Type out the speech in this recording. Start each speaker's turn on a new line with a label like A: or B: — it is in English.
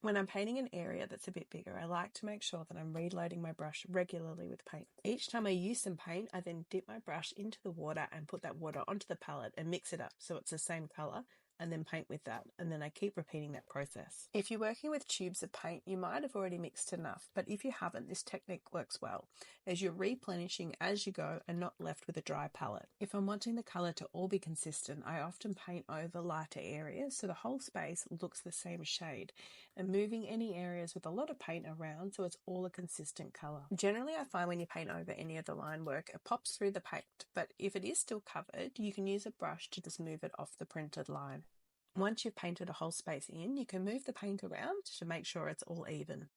A: When I'm painting an area that's a bit bigger, I like to make sure that I'm reloading my brush regularly with paint. Each time I use some paint, I then dip my brush into the water and put that water onto the palette and mix it up so it's the same colour, and then paint with that, and then I keep repeating that process. If you're working with tubes of paint, you might have already mixed enough, but if you haven't, this technique works well, as you're replenishing as you go and not left with a dry palette. If I'm wanting the colour to all be consistent, I often paint over lighter areas so the whole space looks the same shade, and moving any areas with a lot of paint around so it's all a consistent colour. Generally, I find when you paint over any of the line work, it pops through the paint, but if it is still covered, you can use a brush to just move it off the printed line. Once you've painted a whole space in, you can move the paint around to make sure it's all even.